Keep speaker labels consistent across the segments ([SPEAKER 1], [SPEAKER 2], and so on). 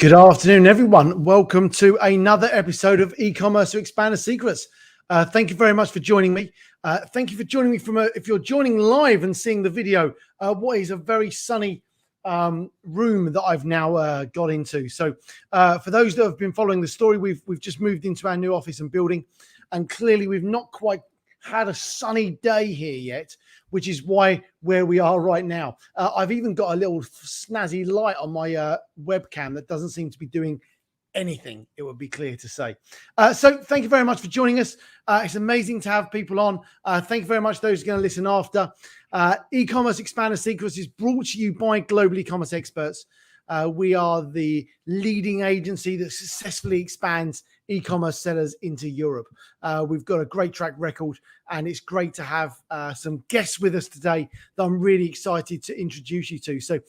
[SPEAKER 1] Good afternoon, everyone. Welcome to another episode of E-commerce to Expand the Secrets. Thank you very much for joining me. Thank you for joining me if you're joining live and seeing the video, what is a very sunny room that I've now got into. So for those that have been following the story, we've just moved into our new office and building, and clearly we've not quite had a sunny day here yet, which is where we are right now. I've even got a little snazzy light on my webcam that doesn't seem to be doing anything, it would be clear to say. So thank you very much for joining us. It's amazing to have people on. Thank you very much those who are going to listen after. E-commerce Expand the Secrets is brought to you by Global E-commerce Experts. We are the leading agency that successfully expands e-commerce sellers into Europe. We've got a great track record, and it's great to have some guests with us today that I'm really excited to introduce you to. So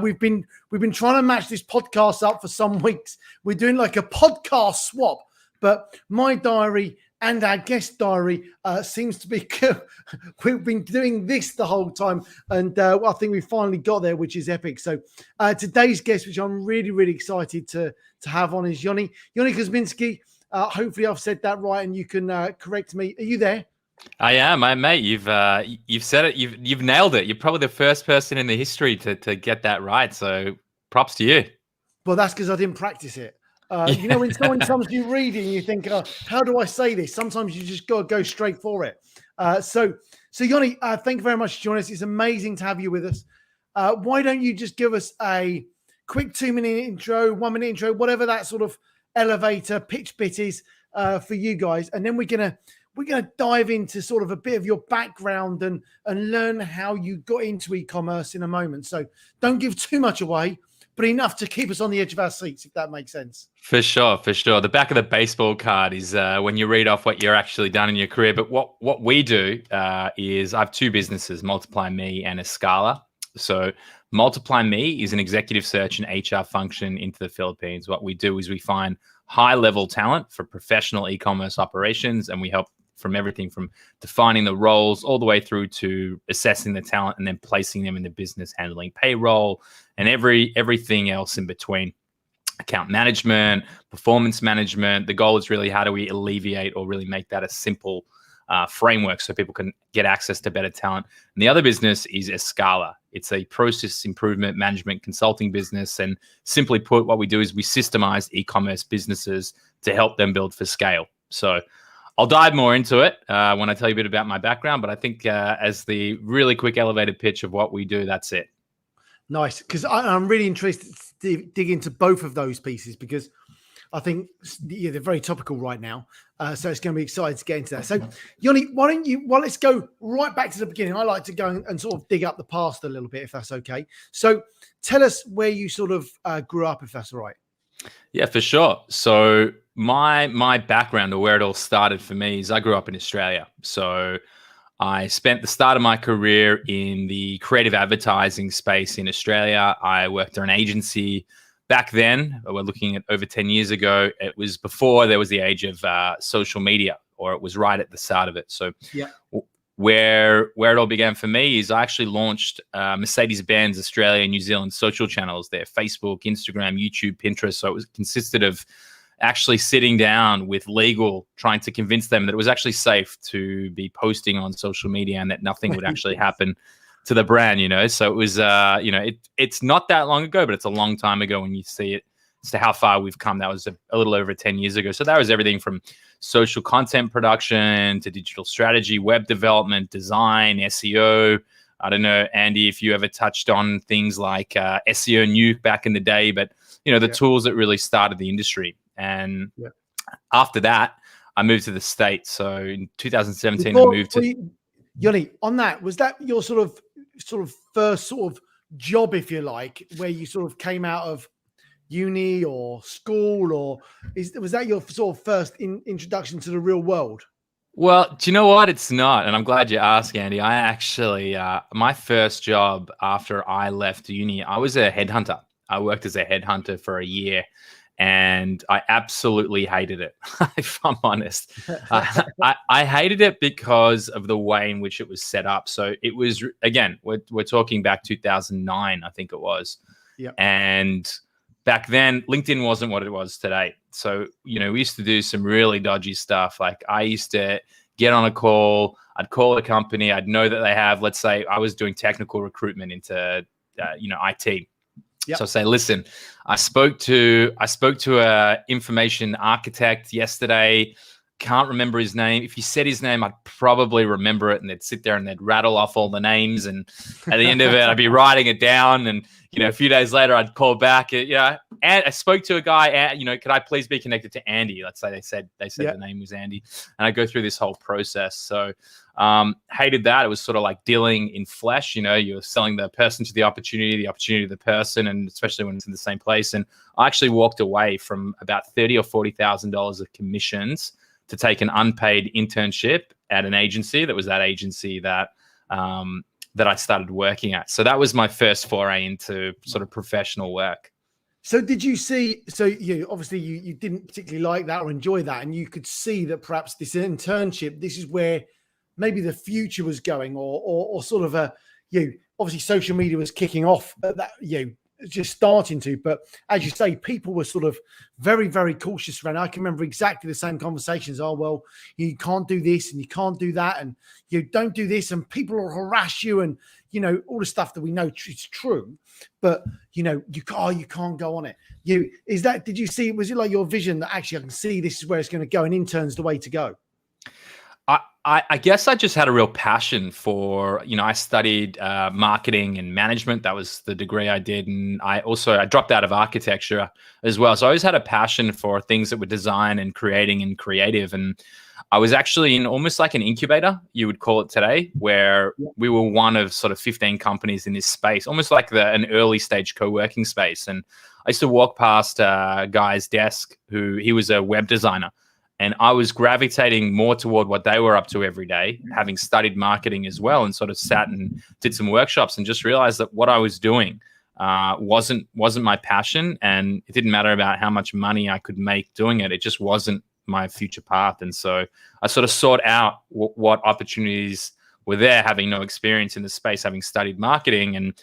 [SPEAKER 1] we've been trying to match this podcast up for some weeks. We're doing like a podcast swap, but my diary and our guest diary seems to be we've been doing this the whole time, and I think we finally got there, which is epic. So today's guest, which I'm really excited to have on, is Yoni Kozminski. Hopefully I've said that right, and you can correct me. Are you there?
[SPEAKER 2] I am, mate. You've said it. You've nailed it. You're probably the first person in the history to get that right. So props to you.
[SPEAKER 1] Well, that's because I didn't practice it. You know, when someone comes to you reading, you think, how do I say this? Sometimes you just got to go straight for it. So Yoni, thank you very much for joining us. It's amazing to have you with us. Why don't you just give us a quick 2-minute intro, 1-minute intro, whatever that sort of elevator pitch bit is for you guys, and then we're gonna dive into sort of a bit of your background and learn how you got into e-commerce in a moment. So don't give too much away, but enough to keep us on the edge of our seats, if that makes sense.
[SPEAKER 2] For sure. The back of the baseball card is when you read off what you're actually done in your career. But what we do is I have two businesses, MuliplyMii and Escala. So MuliplyMii is an executive search and HR function into the Philippines. What we do is we find high-level talent for professional e-commerce operations, and we help from everything from defining the roles all the way through to assessing the talent and then placing them in the business, handling payroll and everything else in between. Account management, performance management. The goal is really how do we alleviate or really make that a simple framework so people can get access to better talent. And the other business is Escala. It's a process improvement management consulting business. And simply put, what we do is we systemize e-commerce businesses to help them build for scale. So I'll dive more into it when I tell you a bit about my background, but I think as the really quick elevated pitch of what we do, that's it.
[SPEAKER 1] Nice, because I'm really interested to dig into both of those pieces, because I think they're very topical right now. So it's going to be exciting to get into that. So Yoni, let's go right back to the beginning. I like to go and sort of dig up the past a little bit, if that's okay. So tell us where you sort of grew up, if that's all right.
[SPEAKER 2] Yeah, for sure. So my background, or where it all started for me, is I grew up in Australia. So I spent the start of my career in the creative advertising space in Australia. I worked at an agency. Back then, we're looking at over 10 years ago, it was before there was the age of social media, or it was right at the start of it. So yeah. Where it all began for me is I actually launched Mercedes-Benz Australia and New Zealand social channels there, Facebook, Instagram, YouTube, Pinterest. So it consisted of actually sitting down with legal, trying to convince them that it was actually safe to be posting on social media and that nothing would actually happen to the brand, you know. So it was, it's not that long ago, but it's a long time ago when you see it as to how far we've come. That was a little over 10 years ago. So that was everything from social content production to digital strategy, web development, design, SEO. I don't know, Andy, if you ever touched on things like SEO Nuke back in the day, but, you know, the tools that really started the industry. And after that, I moved to the States. So in 2017, I moved to...
[SPEAKER 1] Yoni, on that, was that your sort of first sort of job, if you like, where you sort of came out of uni or school, or was that your sort of first introduction to the real world?
[SPEAKER 2] Well, do you know what? It's not. And I'm glad you asked, Andy. I actually, my first job after I left uni, I was a headhunter. I worked as a headhunter for a year. And I absolutely hated it, if I'm honest. I hated it because of the way in which it was set up. So it was, again, we're talking back 2009, I think it was. Yeah. And back then, LinkedIn wasn't what it was today. So, we used to do some really dodgy stuff. Like I used to get on a call, I'd call a company, I'd know that they have, let's say I was doing technical recruitment into, IT.
[SPEAKER 1] Yep.
[SPEAKER 2] So I say, listen, I spoke to a information architect yesterday. Can't remember his name. If you said his name, I'd probably remember it. And they'd sit there and they'd rattle off all the names. And at the end of it, I'd be writing it down. And, a few days later, I'd call back. And I spoke to a guy, could I please be connected to Andy? Let's say they said the name was Andy. And I go through this whole process. So hated that. It was sort of like dealing in flesh. You're selling the person to the opportunity to the person, and especially when it's in the same place. And I actually walked away from about $30,000 or $40,000 of commissions to take an unpaid internship at an agency that was that agency that I started working at. So that was my first foray into sort of professional work.
[SPEAKER 1] So did you see, you obviously you didn't particularly like that or enjoy that, and you could see that perhaps this internship, this is where maybe the future was going, or sort of obviously social media was kicking off at that, just starting to, but as you say, people were sort of very, very cautious around. I can remember exactly the same conversations. Oh, well, you can't do this and you can't do that, and you don't do this, and people will harass you, and all the stuff that we know is true, but you can't go on it. Did you see, was it like your vision that actually I can see this is where it's going to go, and intern's the way to go?
[SPEAKER 2] I guess I just had a real passion for, I studied marketing and management. That was the degree I did. And I dropped out of architecture as well. So I always had a passion for things that were design and creating and creative. And I was actually in almost like an incubator, you would call it today, where we were one of sort of 15 companies in this space, almost like an early stage co-working space. And I used to walk past a guy's desk he was a web designer. And I was gravitating more toward what they were up to every day, having studied marketing as well, and sort of sat and did some workshops and just realized that what I was doing wasn't my passion, and it didn't matter about how much money I could make doing it. It just wasn't my future path. And so I sort of sought out what opportunities were there, having no experience in the space, having studied marketing. And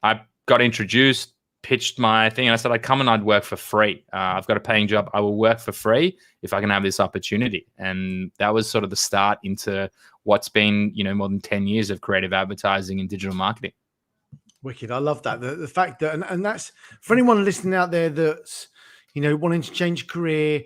[SPEAKER 2] I got introduced, pitched my thing, and I said I'd come and I'd work for free. I've got a paying job. I will work for free if I can have this opportunity. And that was sort of the start into what's been, more than 10 years of creative advertising and digital marketing.
[SPEAKER 1] Wicked. I love that. The fact that, and that's for anyone listening out there that's, wanting to change career,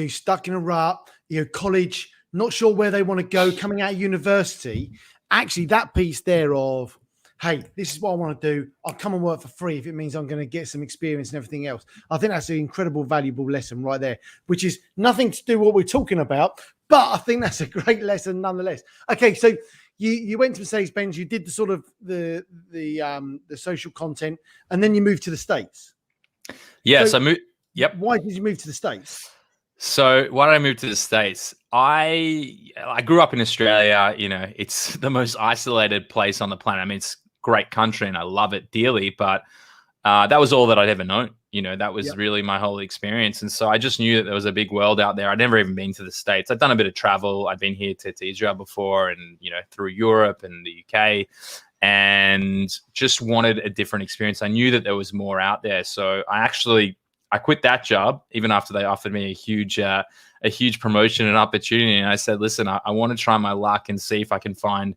[SPEAKER 1] stuck in a rut, college, not sure where they want to go, coming out of university. Actually, that piece there of, hey, this is what I want to do. I'll come and work for free if it means I'm going to get some experience and everything else. I think that's an incredible, valuable lesson right there, which is nothing to do with what we're talking about, but I think that's a great lesson nonetheless. Okay, so you went to Mercedes-Benz, you did the sort of the social content, and then you moved to the States.
[SPEAKER 2] Yes, so I moved. Yep.
[SPEAKER 1] Why did you move to the States?
[SPEAKER 2] So why did I move to the States? I grew up in Australia. It's the most isolated place on the planet. I mean, it's great country and I love it dearly, but that was all that I'd ever known. That was really my whole experience. And so I just knew that there was a big world out there. I'd never even been to the States. I'd done a bit of travel. I'd been here to Israel before, and through Europe and the UK, and just wanted a different experience. I knew that there was more out there. So I quit that job even after they offered me a huge promotion and opportunity. And I said, listen, I want to try my luck and see if I can find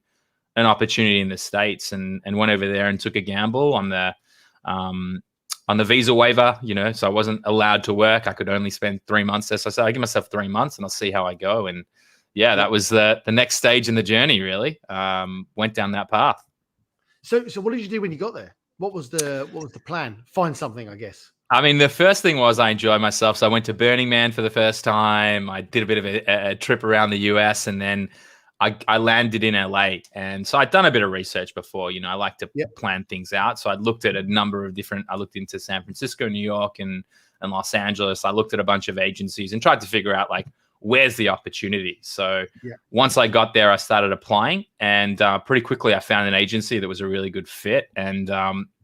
[SPEAKER 2] an opportunity in the States, and went over there and took a gamble on the visa waiver, so I wasn't allowed to work. I could only spend 3 months there. So I said, I give myself 3 months and I'll see how I go. And that was the next stage in the journey, really. Went down that path. So
[SPEAKER 1] what did you do when you got there? What was the plan? Find something, I guess.
[SPEAKER 2] I mean, the first thing was I enjoyed myself. So I went to Burning Man for the first time. I did a bit of a trip around the US, and then I landed in LA. And so I'd done a bit of research before. I like to plan things out. So I looked at a number of I looked into San Francisco, New York, and Los Angeles. I looked at a bunch of agencies and tried to figure out, like, where's the opportunity? So once I got there, I started applying, and pretty quickly I found an agency that was a really good fit. And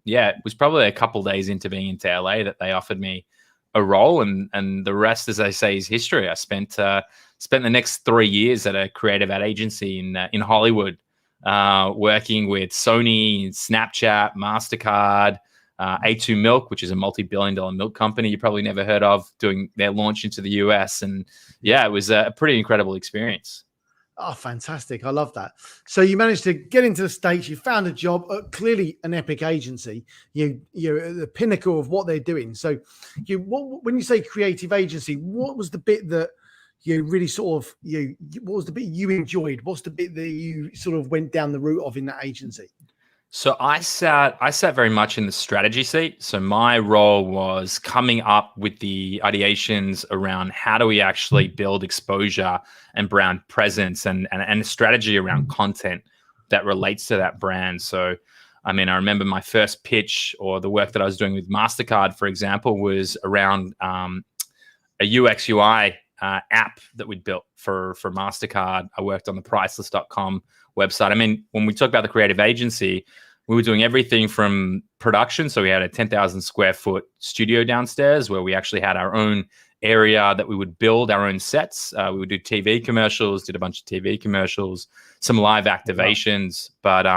[SPEAKER 2] it was probably a couple days into being into LA that they offered me a role, and the rest, as they say, is history. I spent the next 3 years at a creative ad agency in Hollywood, working with Sony, Snapchat, MasterCard, A2 Milk, which is a multi-billion-dollar milk company you probably never heard of, doing their launch into the US. And yeah, it was a pretty incredible experience.
[SPEAKER 1] Oh, fantastic. I love that. So you managed to get into the States, you found a job at clearly an epic agency. You're at the pinnacle of what they're doing. So when you say creative agency, what was the bit that you really sort of, what was the bit you enjoyed? What's the bit that you sort of went down the route of in that agency?
[SPEAKER 2] So I sat very much in the strategy seat. So my role was coming up with the ideations around how do we actually build exposure and brand presence and a strategy around content that relates to that brand. So, I mean, I remember my first pitch or the work that I was doing with MasterCard, for example, was around a UX UI app that we'd built for MasterCard. I worked on the priceless.com website. I mean, when we talk about the creative agency, we were doing everything from production. So we had a 10,000 square foot studio downstairs where we actually had our own area that we would build our own sets. We would do TV commercials, did a bunch of TV commercials, some live activations. Wow. But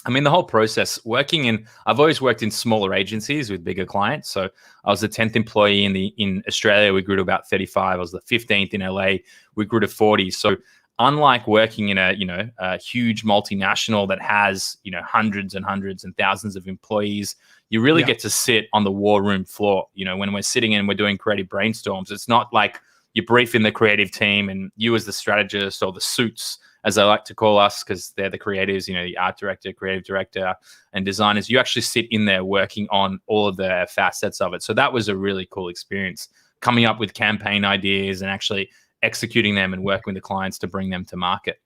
[SPEAKER 2] I mean, the whole process I've always worked in smaller agencies with bigger clients. So I was the 10th employee in Australia. We grew to about 35. I was the 15th in LA. We grew to 40. So unlike working in a huge multinational that has, hundreds and hundreds and thousands of employees, you really get to sit on the war room floor. When we're sitting and we're doing creative brainstorms, it's not like you brief in the creative team and you as the strategist or the suits, as I like to call us, because they're the creatives, the art director, creative director, and designers. You actually sit in there working on all of the facets of it. So that was a really cool experience, coming up with campaign ideas and actually executing them and working with the clients to bring them to market.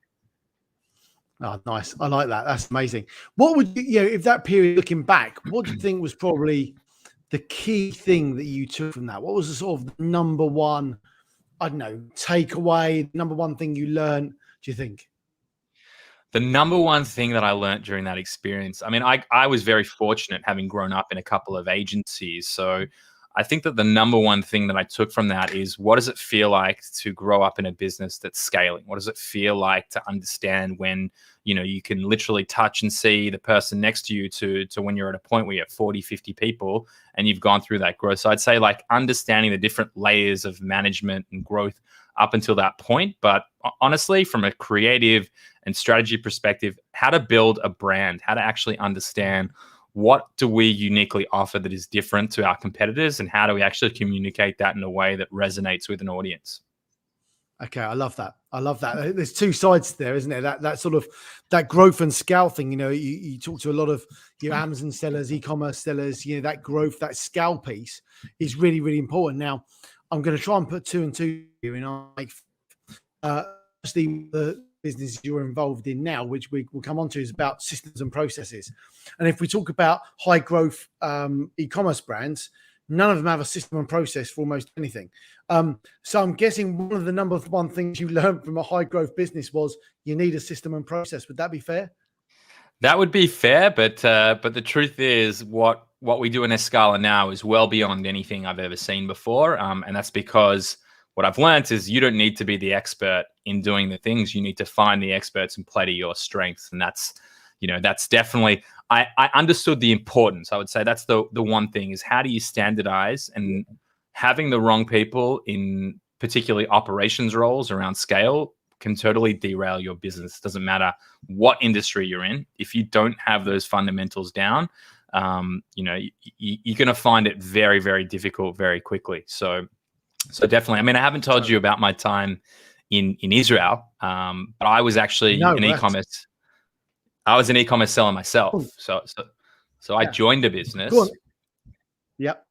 [SPEAKER 1] Oh, nice. I like that. That's amazing. What would if that period, looking back, what do you think was probably the key thing that you took from that? What was the sort of number one, I don't know, takeaway, number one thing you learned, do you think?
[SPEAKER 2] The number one thing that I learned during that experience, I mean, I was very fortunate having grown up in a couple of agencies. So I think that the number one thing that I took from that is, what does it feel like to grow up in a business that's scaling? What does it feel like to understand when, you can literally touch and see the person next to you to when you're at a point where you have 40, 50 people and you've gone through that growth. So I'd say like understanding the different layers of management and growth up until that point. But honestly, from a creative and strategy perspective, how to build a brand, how to actually understand what do we uniquely offer that is different to our competitors, and how do we actually communicate that in a way that resonates with an audience?
[SPEAKER 1] Okay, I love that. I love that. There's two sides there, isn't there? That sort of that growth and scale thing. You talk to a lot of Amazon sellers, e-commerce sellers. That growth, that scale piece is really, really important. Now, I'm going to try and put two and two here, obviously the business you're involved in now, which we will come on to, is about systems and processes. And if we talk about high growth e-commerce brands, none of them have a system and process for almost anything. So I'm guessing one of the number one things you learned from a high growth business was you need a system and process. Would that be fair?
[SPEAKER 2] That would be fair, but the truth is what we do in Escala now is well beyond anything I've ever seen before. And that's because what I've learned is you don't need to be the expert in doing the things. You need to find the experts and play to your strengths. And that's definitely, I understood the importance. I would say that's the one thing, is how do you standardize, and having the wrong people in particularly operations roles around scale can totally derail your business. It doesn't matter what industry you're in. If you don't have those fundamentals down, you're going to find it very, very difficult very quickly. So definitely, I mean, I haven't told you about my time in Israel, but I was actually an e-commerce. I was an e-commerce seller myself. So I joined a business.
[SPEAKER 1] Go on. Yep.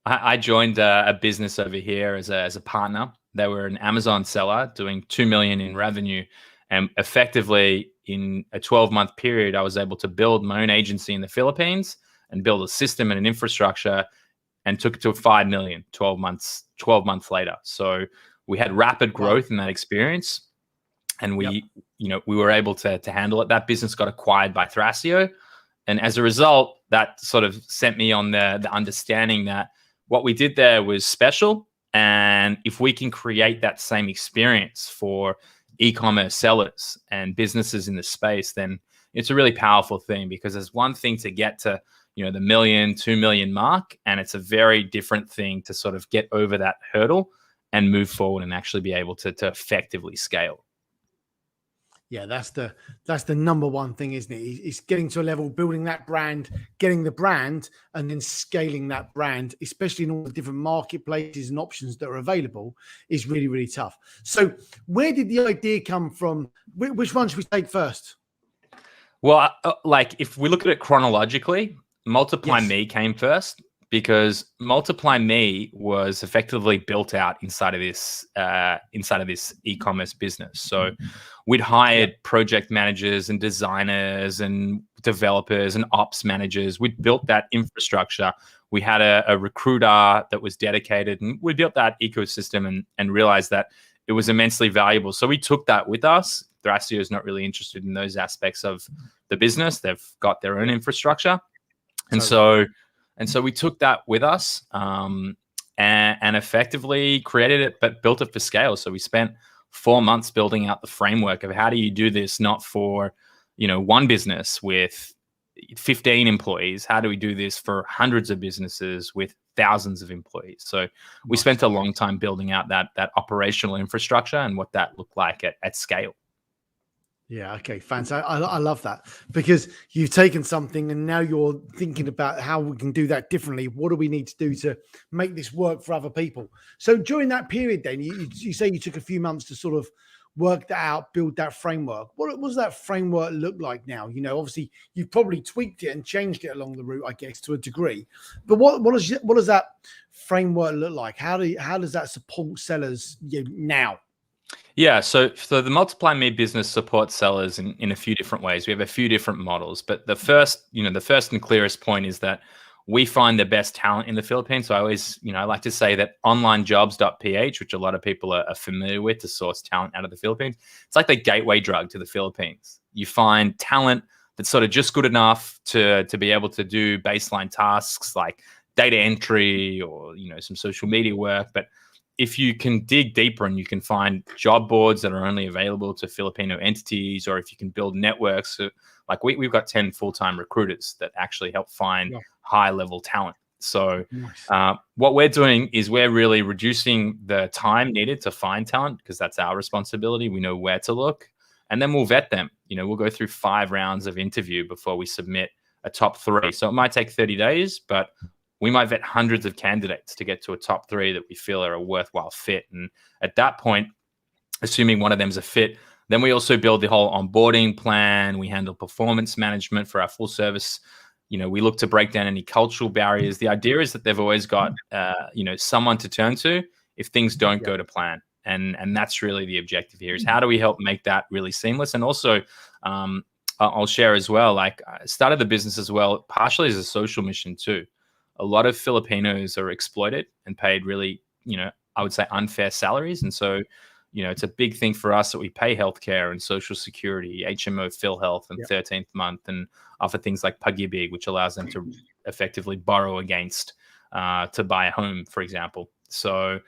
[SPEAKER 2] I joined a business over here as a partner. They were an Amazon seller doing $2 million in revenue, and effectively in a 12-month period, I was able to build my own agency in the Philippines and build a system and an infrastructure, and took it to 5 million 12 months later. So we had rapid growth in that experience, and we were able to handle it. That business got acquired by Thrasio, and as a result, that sort of sent me on the understanding that what we did there was special, and if we can create that same experience for e-commerce sellers and businesses in the space, then it's a really powerful thing, because there's one thing to get to the 1 million, 2 million mark. And it's a very different thing to sort of get over that hurdle and move forward and actually be able to effectively scale.
[SPEAKER 1] Yeah, that's the number one thing, isn't it? It's getting to a level, building that brand, getting the brand, and then scaling that brand, especially in all the different marketplaces and options that are available, is really, really tough. So where did the idea come from? Which one should we take first?
[SPEAKER 2] Well, like if we look at it chronologically, MultiplyMii
[SPEAKER 1] Yes.
[SPEAKER 2] came first, because MultiplyMii was effectively built out inside of this e-commerce business. So we'd hired project managers and designers and developers and ops managers. We'd built that infrastructure. We had a recruiter that was dedicated, and we built that ecosystem and realized that it was immensely valuable. So we took that with us. Thrasio is not really interested in those aspects of the business. They've got their own infrastructure. And so we took that with us and effectively created it, but built it for scale. So we spent 4 months building out the framework of how do you do this, not for, one business with 15 employees. How do we do this for hundreds of businesses with thousands of employees? So we spent a long time building out that operational infrastructure and what that looked like at scale.
[SPEAKER 1] Yeah. Okay. Fantastic. I love that, because you've taken something and now you're thinking about how we can do that differently. What do we need to do to make this work for other people? So during that period, then you say you took a few months to sort of work that out, build that framework. What does that framework look like now? Obviously you've probably tweaked it and changed it along the route, I guess, to a degree. But what does that framework look like? How does that support sellers now?
[SPEAKER 2] Yeah, so the MultiplyMii business supports sellers in a few different ways. We have a few different models, but the first and clearest point is that we find the best talent in the Philippines. So I always, I like to say that onlinejobs.ph, which a lot of people are familiar with to source talent out of the Philippines, it's like the gateway drug to the Philippines. You find talent that's sort of just good enough to be able to do baseline tasks like data entry or, some social media work, but if you can dig deeper and you can find job boards that are only available to Filipino entities, or if you can build networks, like we've got 10 full-time recruiters that actually help find high-level talent. So what we're doing is we're really reducing the time needed to find talent, because that's our responsibility. We know where to look, and then we'll vet them. We'll go through 5 rounds of interview before we submit a top 3. So it might take 30 days, but we might vet hundreds of candidates to get to a top 3 that we feel are a worthwhile fit. And at that point, assuming one of them is a fit, then we also build the whole onboarding plan. We handle performance management for our full service. We look to break down any cultural barriers. The idea is that they've always got, someone to turn to if things don't go to plan. And that's really the objective here, is how do we help make that really seamless? And also, I'll share as well, like I started the business as well, partially as a social mission too. A lot of Filipinos are exploited and paid really, I would say unfair salaries. And so, it's a big thing for us that we pay healthcare and social security, HMO, PhilHealth, and 13th month, and offer things like Pag-ibig, which allows them to effectively borrow against to buy a home, for example. So,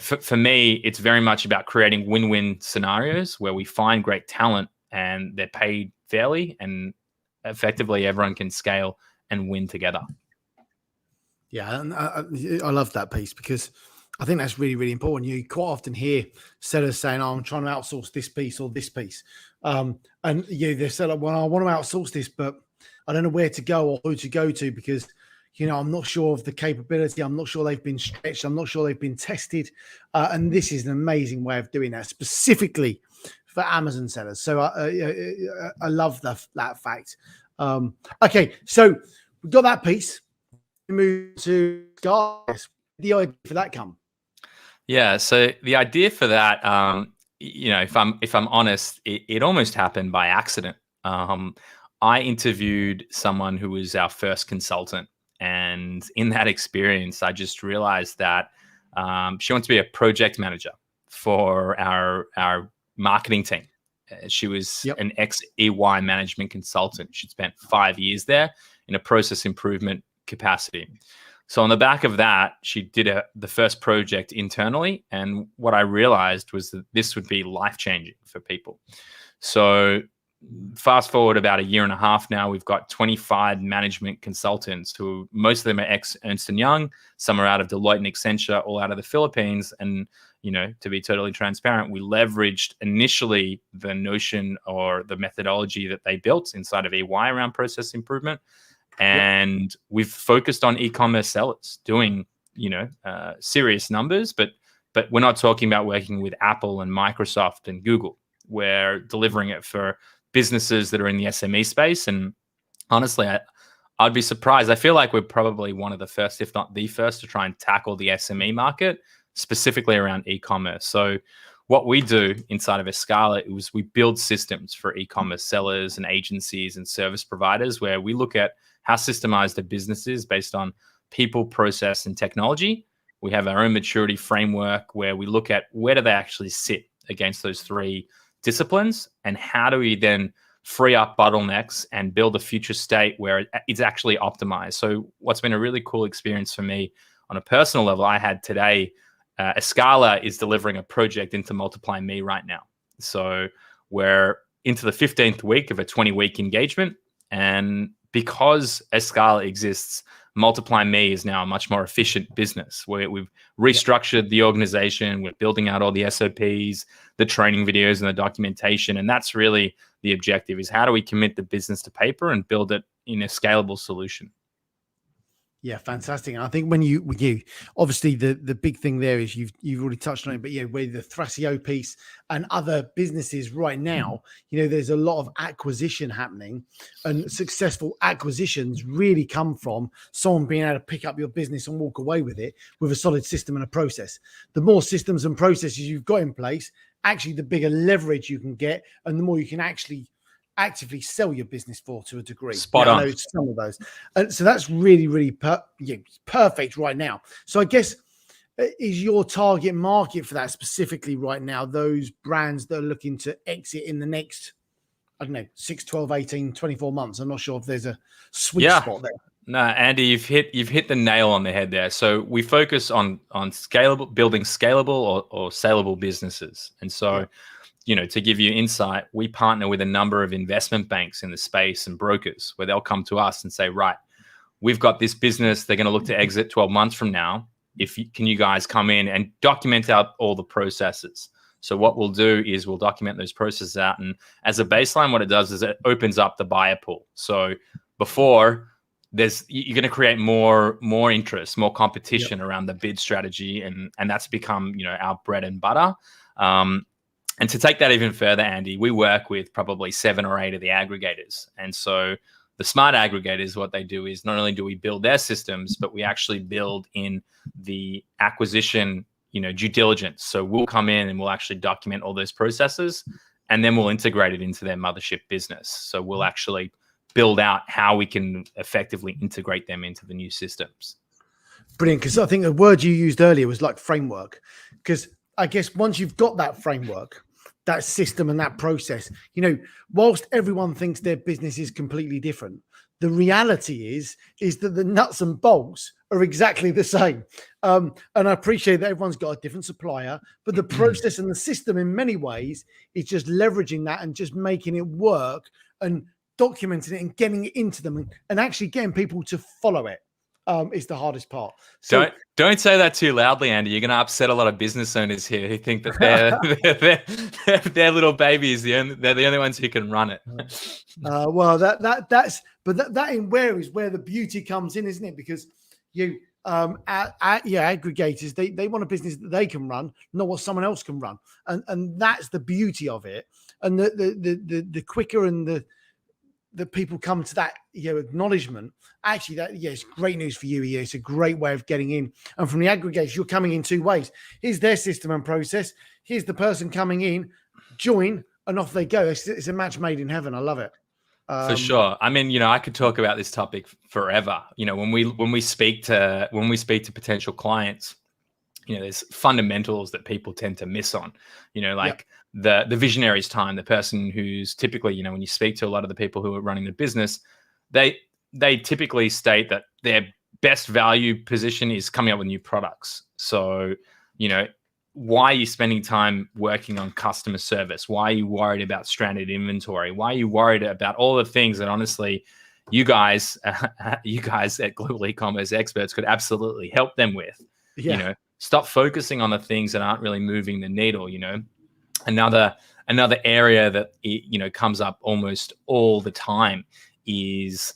[SPEAKER 2] for me, it's very much about creating win-win scenarios where we find great talent and they're paid fairly, and effectively everyone can scale and win together.
[SPEAKER 1] Yeah, and I love that piece, because I think that's really, really important. You quite often hear sellers saying, "Oh, I'm trying to outsource this piece or this piece," and they say, "Well, I want to outsource this, but I don't know where to go or who to go to, because I'm not sure of the capability. I'm not sure they've been stretched. I'm not sure they've been tested." And this is an amazing way of doing that, specifically for Amazon sellers. So I love that fact. Okay, so we've got that piece. Move to guys. The idea for that come?
[SPEAKER 2] Yeah, so the idea for that, if I'm honest, it almost happened by accident. I interviewed someone who was our first consultant, and in that experience, I just realized that she wanted to be a project manager for our marketing team. She was an ex-EY management consultant. She'd spent 5 years there in a process improvement capacity. So on the back of that, she did the first project internally. And what I realized was that this would be life-changing for people. So fast forward about a year and a half now, we've got 25 management consultants who most of them are ex-Ernst & Young. Some are out of Deloitte and Accenture, all out of the Philippines. And, to be totally transparent, we leveraged initially the notion or the methodology that they built inside of EY around process improvement. And we've focused on e-commerce sellers doing, serious numbers, but we're not talking about working with Apple and Microsoft and Google. We're delivering it for businesses that are in the SME space. And honestly, I'd be surprised. I feel like we're probably one of the first, if not the first, to try and tackle the SME market, specifically around e-commerce. So what we do inside of Escala is we build systems for e-commerce sellers and agencies and service providers, where we look at how systemized a business is based on people, process, and technology. We have our own maturity framework where we look at where do they actually sit against those three disciplines, and how do we then free up bottlenecks and build a future state where it's actually optimized. So what's been a really cool experience for me on a personal level, I had today, Escala is delivering a project into MultiplyMii right now. So we're into the 15th week of a 20-week engagement. And because Escala exists, MultiplyMii is now a much more efficient business, where we've restructured the organization. We're building out all the SOPs, the training videos, and the documentation. And that's really the objective, is how do we commit the business to paper and build it in a scalable solution?
[SPEAKER 1] Yeah, fantastic. And I think when you obviously the big thing there is you've already touched on it, but with the Thrasio piece and other businesses right now, there's a lot of acquisition happening, and successful acquisitions really come from someone being able to pick up your business and walk away with it with a solid system and a process. The more systems and processes you've got in place, actually the bigger leverage you can get, and the more you can actually actively sell your business for, to a degree.
[SPEAKER 2] Spot on.
[SPEAKER 1] I know some of those, and so that's really perfect right now. So I guess, is your target market for that specifically right now those brands that are looking to exit in the next, I don't know, 6, 12, 18, 24 months? I'm not sure if there's a sweet spot there.
[SPEAKER 2] No, Andy, you've hit the nail on the head there. So we focus on building scalable or saleable businesses. And so to give you insight, we partner with a number of investment banks in the space and brokers, where they'll come to us and say, right, we've got this business. They're going to look to exit 12 months from now. Can you guys come in and document out all the processes? So what we'll do is we'll document those processes out. And as a baseline, what it does is it opens up the buyer pool. So before, you're going to create more interest, more competition around the bid strategy. And that's become, our bread and butter. And to take that even further, Andy, we work with probably 7 or 8 of the aggregators. And so the smart aggregators, what they do is not only do we build their systems, but we actually build in the acquisition, due diligence. So we'll come in and we'll actually document all those processes, and then we'll integrate it into their mothership business. So we'll actually build out how we can effectively integrate them into the new systems.
[SPEAKER 1] Brilliant. Because I think the word you used earlier was like framework, because I guess once you've got that framework, that system and that process, whilst everyone thinks their business is completely different, the reality is that the nuts and bolts are exactly the same. And I appreciate that everyone's got a different supplier, but the process and the system in many ways is just leveraging that and just making it work and documenting it and getting it into them and actually getting people to follow it. Is the hardest part. So
[SPEAKER 2] don't say that too loudly, Andy. You're going to upset a lot of business owners here who think that their little baby is they're the only ones who can run it.
[SPEAKER 1] Well, that in where the beauty comes in, isn't it? Because aggregators, they want a business that they can run, not what someone else can run, and that's the beauty of it. And the quicker and the people come to that acknowledgement, actually it's great news for you. It's a great way of getting in. And from the aggregators, you're coming in 2 ways. Here's their system and process. Here's the person coming in, join, and off they go. It's a match made in heaven. I love it.
[SPEAKER 2] For sure. I mean, I could talk about this topic forever. When we speak to potential clients, there's fundamentals that people tend to miss on, the visionary's time, the person who's typically, when you speak to a lot of the people who are running the business, they typically state that their best value position is coming up with new products. So, why are you spending time working on customer service? Why are you worried about stranded inventory? Why are you worried about all the things that honestly you guys at Global E-commerce Experts could absolutely help them with? Stop focusing on the things that aren't really moving the needle. Another area that comes up almost all the time is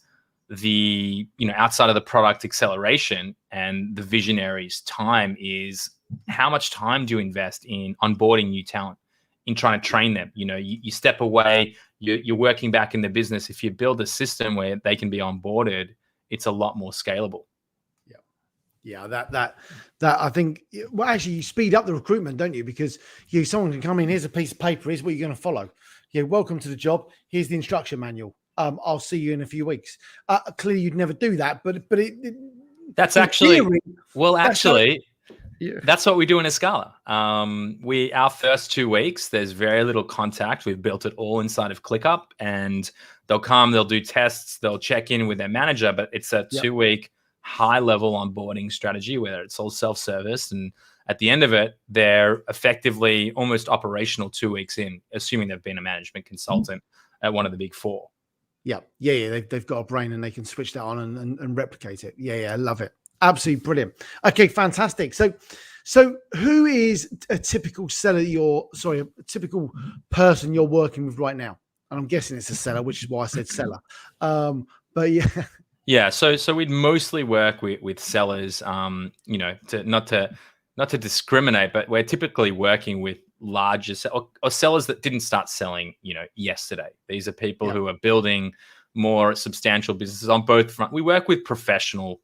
[SPEAKER 2] the outside of the product acceleration and the visionaries' time is how much time do you invest in onboarding new talent, in trying to train them? You step away, you're working back in the business. If you build a system where they can be onboarded, it's a lot more scalable.
[SPEAKER 1] Yeah, that I think, well, actually you speed up the recruitment, don't you? Because someone can come in, here's a piece of paper, here's what you're going to follow. Welcome to the job. Here's the instruction manual. I'll see you in a few weeks. Clearly you'd never do that, but
[SPEAKER 2] that's actually, that's what we do in Escala. Our first 2 weeks, there's very little contact. We've built it all inside of ClickUp, and they'll come, they'll do tests, they'll check in with their manager, but it's a 2-week high-level onboarding strategy where it's all self-service, and at the end of it, they're effectively almost operational 2 weeks in, assuming they've been a management consultant at one of the big 4.
[SPEAKER 1] Yeah. They've got a brain and they can switch that on and replicate it. Yeah, I love it. Absolutely brilliant. Okay, fantastic. So who is a typical seller? A typical person you're working with right now? And I'm guessing it's a seller, which is why I said seller. But yeah.
[SPEAKER 2] Yeah, so we'd mostly work with sellers, not to discriminate, but we're typically working with larger or sellers that didn't start selling, yesterday. These are people who are building more substantial businesses on both fronts. We work with professional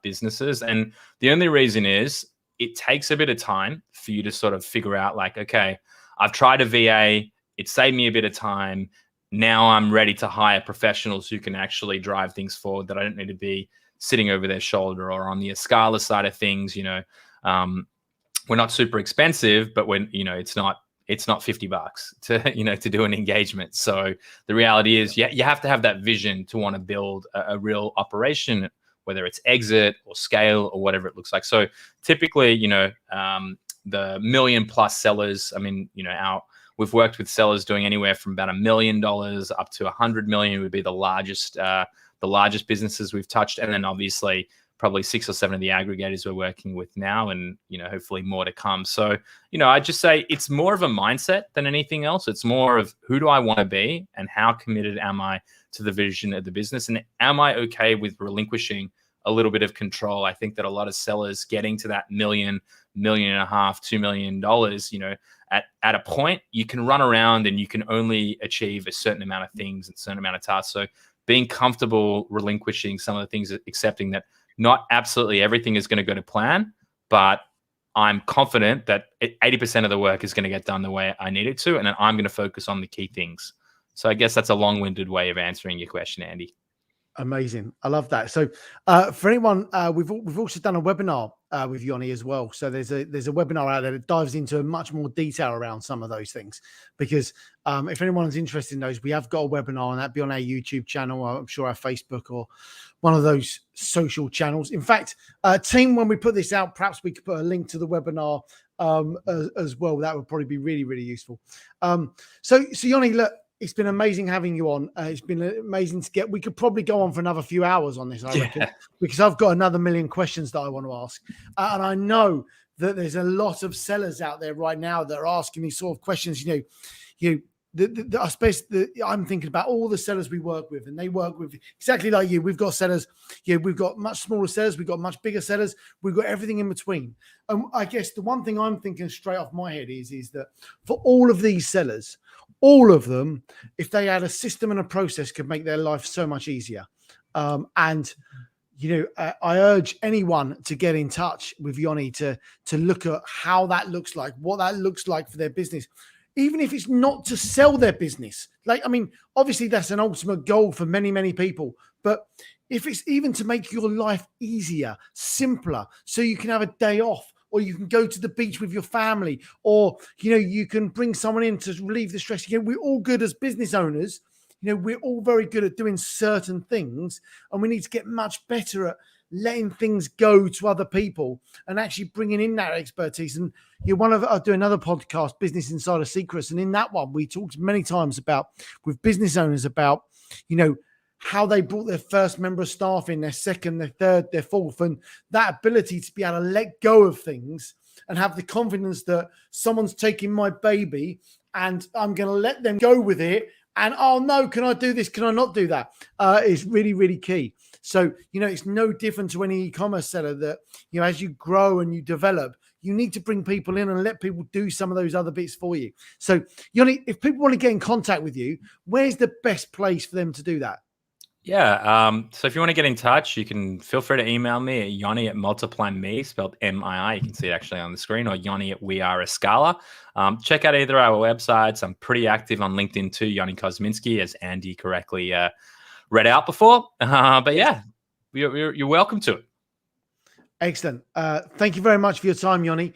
[SPEAKER 2] businesses, and the only reason is it takes a bit of time for you to sort of figure out, like, okay, I've tried a VA, it saved me a bit of time. Now I'm ready to hire professionals who can actually drive things forward, that I don't need to be sitting over their shoulder. Or on the Escala side of things, we're not super expensive, but when, it's not $50 to do an engagement. So the reality is, you have to have that vision to want to build a real operation, whether it's exit or scale or whatever it looks like. So typically, the $1 million+ sellers, we've worked with sellers doing anywhere from about $1 million up to $100 million would be the largest businesses we've touched. And then obviously probably 6 or 7 of the aggregators we're working with now, and, hopefully more to come. So, I just say it's more of a mindset than anything else. It's more of, who do I want to be and how committed am I to the vision of the business? And am I okay with relinquishing a little bit of control? I think that a lot of sellers getting to that $1 million, $1.5 million, $2 million, at a point, you can run around and you can only achieve a certain amount of things and a certain amount of tasks. So being comfortable relinquishing some of the things, accepting that not absolutely everything is going to go to plan, but I'm confident that 80% of the work is going to get done the way I need it to, and then I'm going to focus on the key things. So I guess that's a long-winded way of answering your question, Andy.
[SPEAKER 1] Amazing. I love that. So for anyone, we've also done a webinar with Yoni as well. So there's a webinar out there that dives into much more detail around some of those things, because if anyone's interested in those, we have got a webinar, and that'd be on our YouTube channel, I'm sure our Facebook or one of those social channels. In fact, team, when we put this out, perhaps we could put a link to the webinar as well. That would probably be really, really useful. So Yoni, look, it's been amazing having you on. It's been amazing we could probably go on for another few hours on this, I reckon, because I've got another million questions that I want to ask. And I know that there's a lot of sellers out there right now that are asking these sort of questions. I suppose I'm thinking about all the sellers we work with, and they work with exactly like you. We've got sellers, we've got much smaller sellers, we've got much bigger sellers, we've got everything in between. And I guess the one thing I'm thinking straight off my head is that for all of these sellers, all of them, if they had a system and a process, could make their life so much easier. I urge anyone to get in touch with Yoni to look at how that looks like, what that looks like for their business, even if it's not to sell their business. Obviously that's an ultimate goal for many, many people, but if it's even to make your life easier, simpler, so you can have a day off, or you can go to the beach with your family, or, you can bring someone in to relieve the stress. We're all good as business owners. We're all very good at doing certain things, and we need to get much better at letting things go to other people and actually bringing in that expertise. And I do another podcast, Business Insider Secrets. And in that one, we talked many times with business owners about, how they brought their first member of staff in, their second, their third, their fourth, and that ability to be able to let go of things and have the confidence that someone's taking my baby and I'm going to let them go with it. And, oh no, can I do this? Can I not do that? Is really, really key. So, it's no different to any e-commerce seller that, as you grow and you develop, you need to bring people in and let people do some of those other bits for you. So, Yoni, if people want to get in contact with you, where's the best place for them to do that?
[SPEAKER 2] Yeah. So if you want to get in touch, you can feel free to email me at Yoni at MultiplyMii, spelled MII. You can see it actually on the screen, or Yoni at We Are Escala. Check out either our websites. I'm pretty active on LinkedIn too, Yoni Kozminski, as Andy correctly read out before. But yeah, you're welcome to it.
[SPEAKER 1] Excellent. Thank you very much for your time, Yoni.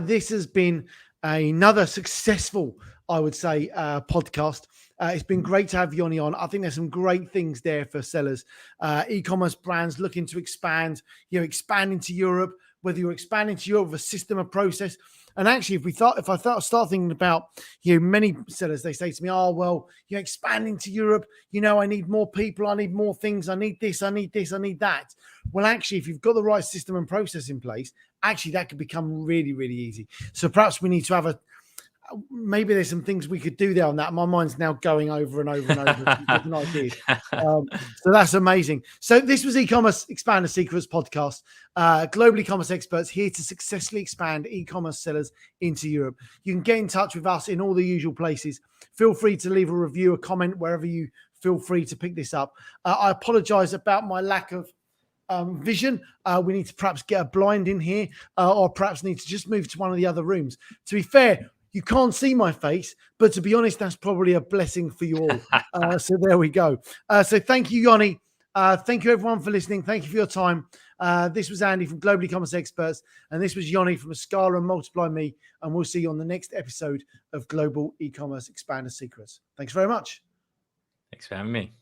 [SPEAKER 1] This has been another successful, I would say, podcast. It's been great to have Yoni on. I think there's some great things there for sellers, e-commerce brands looking to expand, expand into Europe, whether you're expanding to Europe with a system, a process. And actually, if I start thinking about, many sellers, they say to me, oh, well, expanding to Europe, I need more people, I need more things, I need this, I need this, I need that. Well, actually, if you've got the right system and process in place, actually that could become really, really easy. So perhaps we need to have maybe there's some things we could do there on that. My mind's now going over and over and over different ideas. So that's amazing. So this was E-commerce Expander Secrets podcast. Global e-commerce experts here to successfully expand e-commerce sellers into Europe. You can get in touch with us in all the usual places. Feel free to leave a review, a comment, wherever you feel free to pick this up. I apologize about my lack of vision. We need to perhaps get a blind in here, or perhaps need to just move to one of the other rooms. To be fair, you can't see my face, but to be honest, that's probably a blessing for you all. So there we go. So thank you, Yoni. Thank you, everyone, for listening. Thank you for your time. This was Andy from Global E-commerce Experts, and this was Yoni from Escala and MultiplyMii, and we'll see you on the next episode of Global E-commerce Expander Secrets. Thanks very much.
[SPEAKER 2] Thanks for having me.